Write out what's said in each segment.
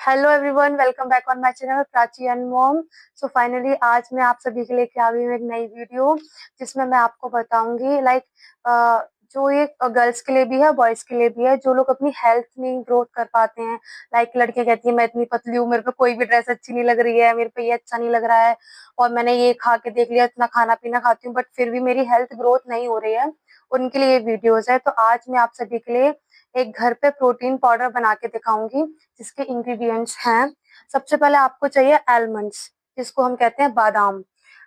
Hello everyone, welcome back on my channel Prachi and mom. So finally आज मैं आप सभी के लेके आ गई हूँ एक नई वीडियो, जिसमें मैं आपको बताऊंगी जो ये गर्ल्स के लिए भी है, बॉयज के लिए भी है, जो लोग अपनी हेल्थ नहीं ग्रोथ कर पाते हैं। लड़कियां कहती है मैं इतनी पतली हूँ, मेरे पे कोई भी ड्रेस अच्छी नहीं लग रही है, मेरे पे ये अच्छा नहीं लग रहा है, और मैंने ये खा के देख लिया, इतना खाना पीना खाती हूँ बट फिर भी मेरी हेल्थ ग्रोथ नहीं हो रही है। उनके लिए ये वीडियोज है। तो आज मैं आप सभी के लिए एक घर पे प्रोटीन पाउडर बना के दिखाऊंगी, जिसके इंग्रेडिएंट्स हैं। सबसे पहले आपको चाहिए आलमंड्स, जिसको हम कहते हैं बादाम।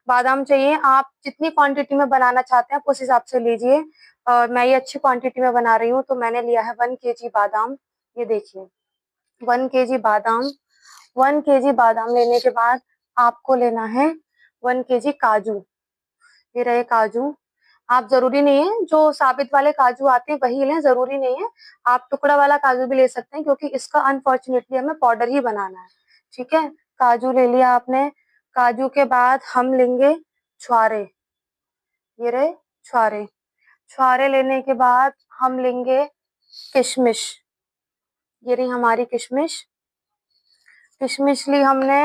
बादाम चाहिए, आप जितनी क्वांटिटी में बनाना चाहते हैं आप उस हिसाब से लीजिए। मैं ये अच्छी क्वांटिटी में बना रही हूँ तो मैंने लिया है 1 kg बादाम। ये देखिए, 1 kg बादाम। 1 kg बादाम लेने के बाद आपको लेना है 1 kg काजू। ये रहे काजू। आप जरूरी नहीं है जो साबित वाले काजू आते हैं वही लें, जरूरी नहीं है। आप टुकड़ा वाला काजू भी ले सकते हैं, क्योंकि इसका अनफॉर्चुनेटली हमें पाउडर ही बनाना है। ठीक है, काजू ले लिया आपने। काजू के बाद हम लेंगे छुआरे। ये रहे छुआरे। छुआरे लेने के बाद हम लेंगे किशमिश। ये रही हमारी किशमिश। किशमिश ली हमने।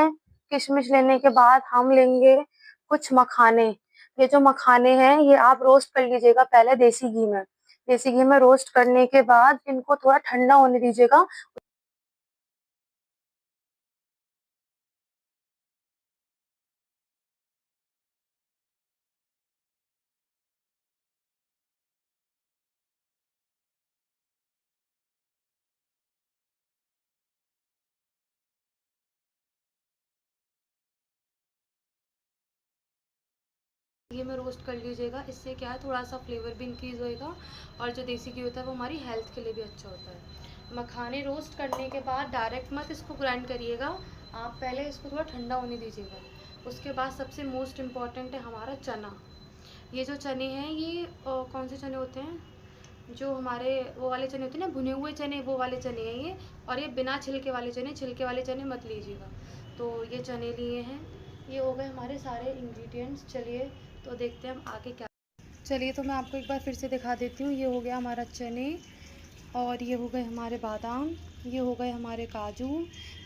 किशमिश लेने के बाद हम लेंगे कुछ मखाने। ये जो मखाने हैं ये आप रोस्ट कर लीजिएगा पहले देसी घी में। देसी घी में रोस्ट करने के बाद इनको थोड़ा ठंडा होने दीजिएगा। ये में रोस्ट कर लीजिएगा, इससे क्या है थोड़ा सा फ्लेवर भी इंक्रीज होएगा, और जो देसी घी होता है वो हमारी हेल्थ के लिए भी अच्छा होता है। मखाने रोस्ट करने के बाद डायरेक्ट मत इसको ग्राइंड करिएगा, आप पहले इसको थोड़ा ठंडा होने दीजिएगा। उसके बाद सबसे मोस्ट इम्पॉर्टेंट है हमारा चना। ये जो चने हैं ये कौन से चने होते हैं, जो हमारे वो वाले चने होते हैं ना, भुने हुए चने, वो वाले चने हैं ये। और ये बिना छिलके वाले चने, छिलके वाले चने मत लीजिएगा। तो ये चने लिए हैं। ये हो गए हमारे सारे इंग्रेडिएंट्स। चलिए तो देखते हैं हम आगे क्या। चलिए तो मैं आपको एक बार फिर से दिखा देती हूँ। ये हो गया हमारा चने, और ये हो गए हमारे बादाम, ये हो गए हमारे काजू,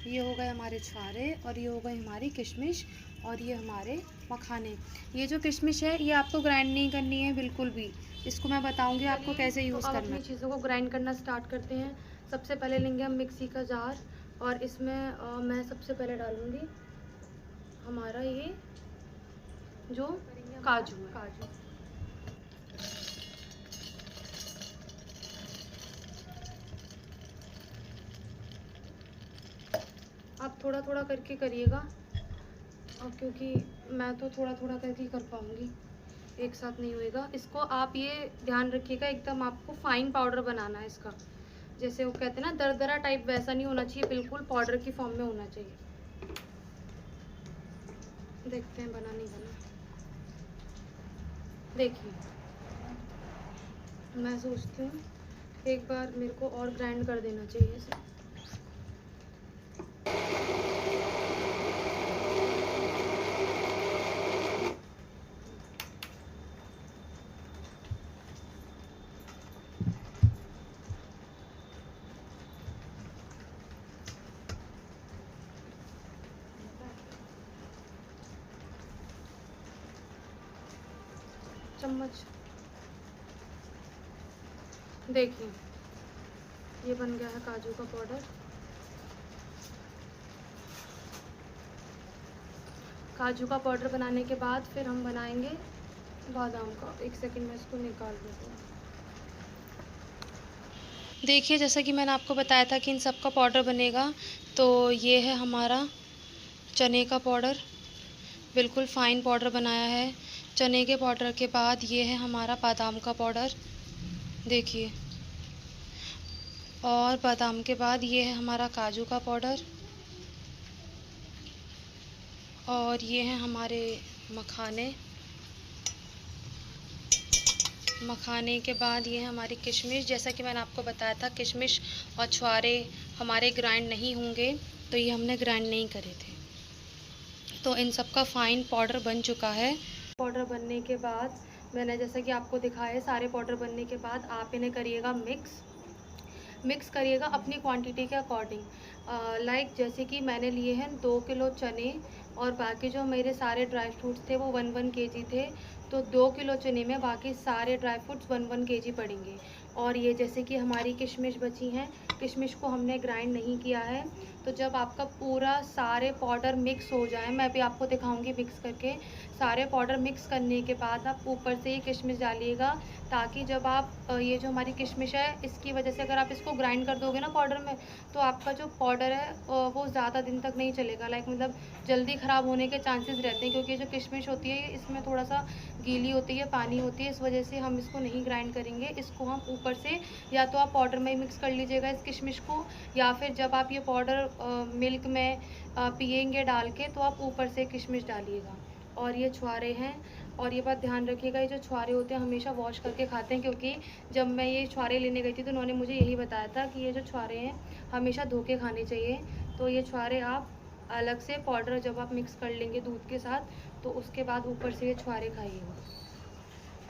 ये हो गए हमारे छुहारे, और ये हो गए हमारी किशमिश, और ये हमारे मखाने। ये जो किशमिश है ये आपको ग्राइंड नहीं करनी है बिल्कुल भी, इसको मैं बताऊंगी आपको कैसे यूज़ करना है। अपनी चीज़ों को ग्राइंड करना स्टार्ट करते हैं। सबसे पहले लेंगे हम मिक्सी का जार, और इसमें मैं सबसे पहले डालूँगी हमारा ये जो काजू है। आप थोड़ा थोड़ा करके करिएगा, और क्योंकि मैं तो थोड़ा थोड़ा करके कर पाऊँगी, एक साथ नहीं होएगा। इसको आप ये ध्यान रखिएगा, एकदम आपको फाइन पाउडर बनाना है इसका। जैसे वो कहते हैं ना दरदरा टाइप, वैसा नहीं होना चाहिए, बिल्कुल पाउडर की फॉर्म में होना चाहिए। देखते हैं बना नहीं बना। देखिए, मैं सोचती हूँ एक बार मेरे को और ग्राइंड कर देना चाहिए इसे। चम्मच। देखिए, ये बन गया है काजू का पाउडर। काजू का पाउडर बनाने के बाद फिर हम बनाएंगे बादाम का। एक सेकंड में इसको निकाल देते हैं। देखिए, जैसा कि मैंने आपको बताया था कि इन सब का पाउडर बनेगा, तो ये है हमारा चने का पाउडर, बिल्कुल फ़ाइन पाउडर बनाया है। चने के पाउडर के बाद ये है हमारा बादाम का पाउडर, देखिए। और बादाम के बाद ये है हमारा काजू का पाउडर, और ये हैं हमारे मखाने। मखाने के बाद ये है हमारी किशमिश। जैसा कि मैंने आपको बताया था किशमिश और छुहारे हमारे ग्राइंड नहीं होंगे, तो ये हमने ग्राइंड नहीं करे थे। तो इन सब का फ़ाइन पाउडर बन चुका है। पाउडर बनने के बाद मैंने जैसा कि आपको दिखाया है, सारे पाउडर बनने के बाद आप इन्हें करिएगा मिक्स। मिक्स करिएगा अपनी क्वांटिटी के अकॉर्डिंग। लाइक जैसे कि मैंने लिए हैं 2 किलो चने और बाकी जो मेरे सारे ड्राई फ्रूट्स थे वो 1-1 केजी थे, तो 2 किलो चने में बाकी सारे ड्राई फ्रूट्स 1-1 केजी पड़ेंगे। और ये जैसे कि हमारी किशमिश बची हैं, किशमिश को हमने ग्राइंड नहीं किया है, तो जब आपका पूरा सारे पाउडर मिक्स हो जाए, मैं अभी आपको दिखाऊंगी मिक्स करके, सारे पाउडर मिक्स करने के बाद आप ऊपर से ही किशमिश डालिएगा, ताकि जब आप ये जो हमारी किशमिश है इसकी वजह से अगर आप इसको ग्राइंड कर दोगे ना पाउडर में, तो आपका जो पाउडर है वो ज़्यादा दिन तक नहीं चलेगा, लाइक मतलब जल्दी ख़राब होने के चांसेस रहते हैं, क्योंकि जो किशमिश होती है इसमें थोड़ा सा गीली होती है, पानी होती है, इस वजह से हम इसको नहीं ग्राइंड करेंगे। इसको हम ऊपर से या तो आप पाउडर में ही मिक्स कर लीजिएगा इस किशमिश को, या फिर जब आप ये पाउडर मिल्क में पिएंगे डाल के, तो आप ऊपर से किशमिश डालिएगा। और ये छुआरे हैं, और ये बात ध्यान रखिएगा, ये जो छुआरे होते हैं हमेशा वॉश करके खाते हैं, क्योंकि जब मैं ये छुआरे लेने गई थी तो उन्होंने मुझे यही बताया था कि ये जो छुआरे हैं हमेशा धो के खाने चाहिए। तो ये छुआरे आप अलग से पाउडर जब आप मिक्स कर लेंगे दूध के साथ, तो उसके बाद ऊपर से ये छुआरे खाइएगा।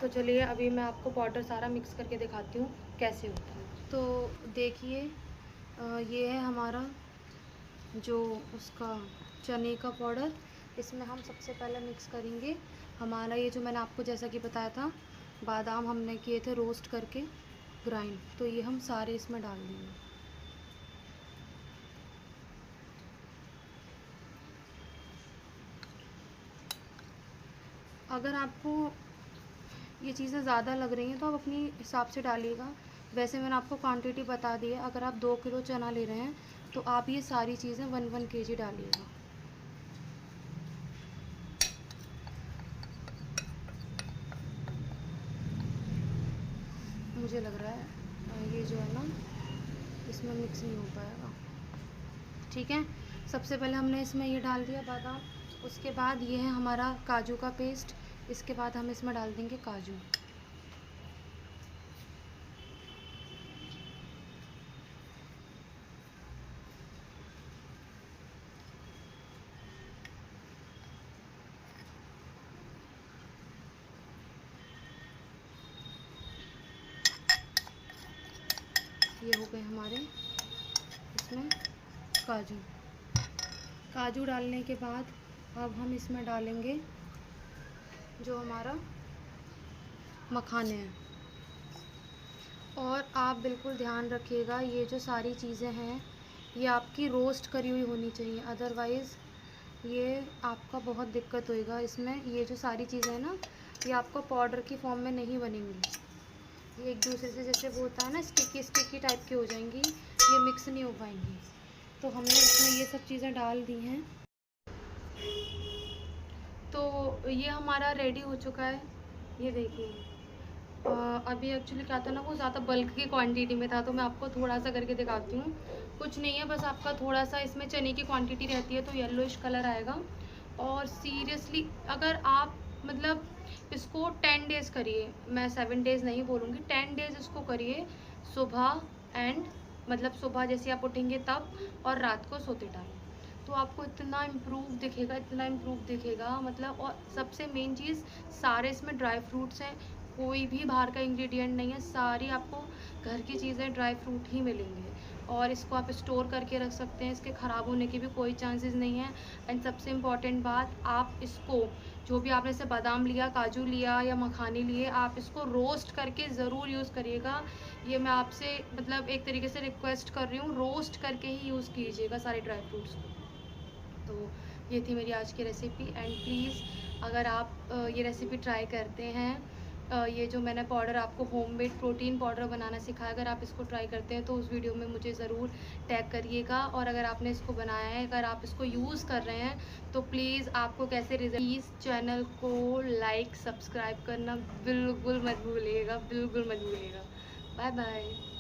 तो चलिए अभी मैं आपको पाउडर सारा मिक्स करके दिखाती हूँ कैसे होता है। तो देखिए ये है हमारा जो उसका चने का पाउडर, इसमें हम सबसे पहले मिक्स करेंगे हमारा ये जो मैंने आपको जैसा कि बताया था बादाम हमने किए थे रोस्ट करके ग्राइंड, तो ये हम सारे इसमें डाल देंगे। अगर आपको ये चीज़ें ज़्यादा लग रही हैं तो आप अपनी हिसाब से डालिएगा, वैसे मैंने आपको क्वांटिटी बता दी है। अगर आप 2 किलो चना ले रहे हैं तो आप ये सारी चीज़ें 1-1 केजी डालिएगा। मुझे लग रहा है ये जो है ना इसमें मिक्स नहीं हो पाएगा, ठीक है। सबसे पहले हमने इसमें ये डाल दिया बादाम, उसके बाद ये है हमारा काजू का पेस्ट, इसके बाद हम इसमें डाल देंगे काजू। ये हो गए हमारे इसमें काजू। काजू डालने के बाद अब हम इसमें डालेंगे जो हमारा मखाने हैं। और आप बिल्कुल ध्यान रखिएगा ये जो सारी चीज़ें हैं ये आपकी रोस्ट करी हुई होनी चाहिए, अदरवाइज़ ये आपका बहुत दिक्कत होएगा इसमें। ये जो सारी चीज़ें हैं ना ये आपको पाउडर की फॉर्म में नहीं बनेंगी, ये एक दूसरे से जैसे वो होता है ना स्टिकी टाइप की हो जाएंगी, ये मिक्स नहीं हो पाएंगी। तो हमने इसमें ये सब चीज़ें डाल दी हैं, तो ये हमारा रेडी हो चुका है। ये देखिए अभी एक्चुअली क्या था ना वो ज़्यादा बल्क की क्वांटिटी में था, तो मैं आपको थोड़ा सा करके दिखाती हूँ। कुछ नहीं है, बस आपका थोड़ा सा इसमें चने की क्वांटिटी रहती है तो येलोइश कलर आएगा। और सीरियसली अगर आप मतलब इसको 10 डेज़ करिए, मैं 7 डेज़ नहीं बोलूँगी, 10 डेज़ इसको करिए, सुबह एंड मतलब सुबह जैसे आप उठेंगे तब और रात को सोते टाइम, तो आपको इतना इम्प्रूव दिखेगा मतलब। और सबसे मेन चीज़ सारे इसमें ड्राई फ्रूट्स हैं, कोई भी बाहर का इंग्रेडिएंट नहीं है, सारी आपको घर की चीज़ें ड्राई फ्रूट ही मिलेंगे। और इसको आप स्टोर करके रख सकते हैं, इसके ख़राब होने की भी कोई चांसेस नहीं है। एंड सबसे इम्पॉर्टेंट बात, आप इसको जो भी आपने से बादाम लिया, काजू लिया या मखाने लिए, आप इसको रोस्ट करके ज़रूर यूज़ करिएगा। ये मैं आपसे मतलब एक तरीके से रिक्वेस्ट कर रही हूँ, रोस्ट करके ही यूज़ कीजिएगा सारे ड्राई फ्रूट्स को। तो ये थी मेरी आज की रेसिपी। एंड प्लीज़ अगर आप ये रेसिपी ट्राई करते हैं, ये जो मैंने पाउडर आपको होममेड प्रोटीन पाउडर बनाना सिखाया, अगर आप इसको ट्राई करते हैं तो उस वीडियो में मुझे ज़रूर टैग करिएगा। और अगर आपने इसको बनाया है, अगर आप इसको यूज़ कर रहे हैं तो प्लीज़ आपको कैसे रिजल्ट, प्लीज़ चैनल को लाइक सब्सक्राइब करना बिल्कुल मत भूलिएगा, बिल्कुल मत भूलिएगा। Bye bye.